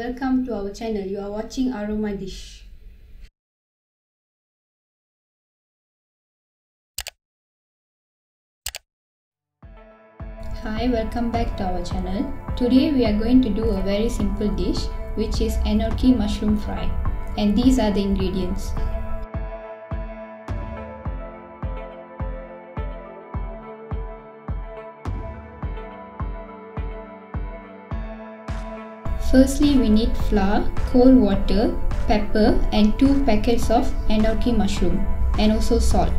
welcome to our channel. You are watching Aroma Dish. Hi, welcome back to our channel. Today we are going to do a very simple dish which is Enoki Mushroom Fry, and these are the ingredients. Firstly, we need flour, cold water, pepper and 2 packets of Enoki mushroom and also salt.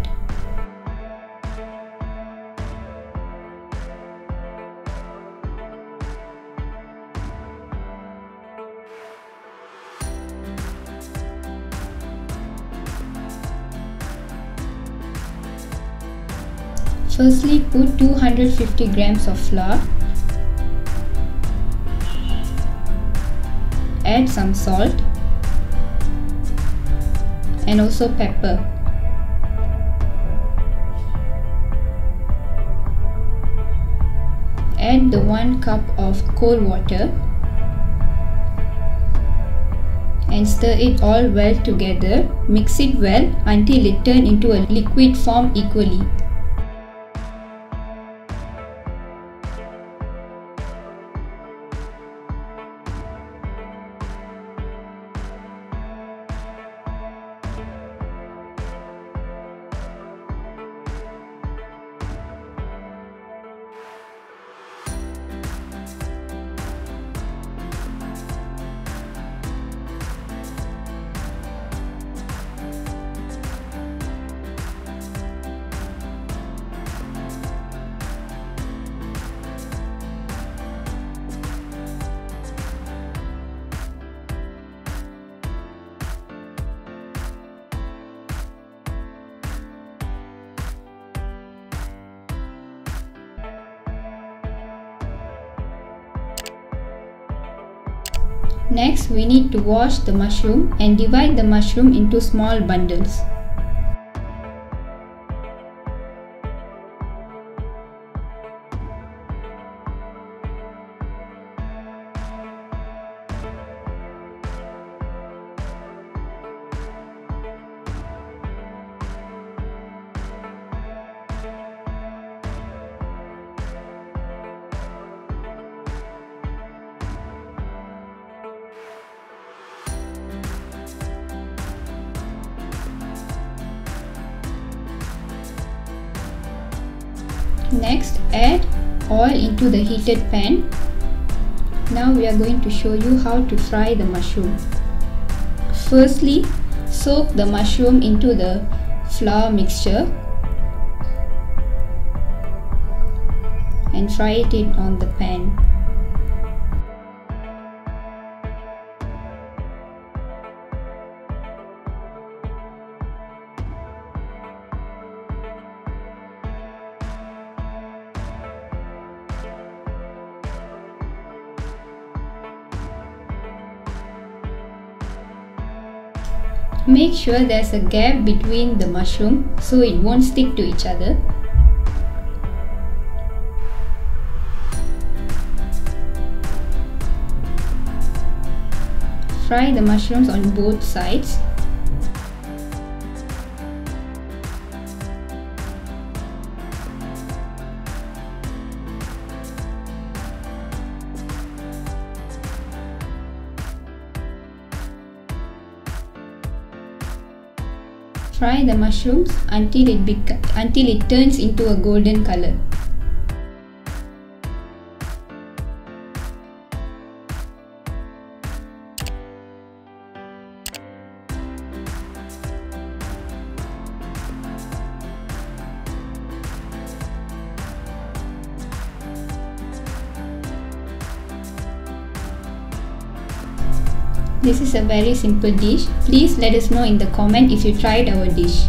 Firstly, put 250 grams of flour. Add some salt and also pepper. Add the 1 cup of cold water and stir it all well together. Mix it well until it turns into a liquid form equally. Next, we need to wash the mushroom and divide the mushroom into small bundles. Next, add oil into the heated pan. Now we are going to show you how to fry the mushroom. Firstly, soak the mushroom into the flour mixture and fry it on the pan. Make sure there's a gap between the mushroom so it won't stick to each other. Fry the mushrooms on both sides. Fry the mushrooms until it turns into a golden color. This is a very simple dish. Please let us know in the comment if you tried our dish.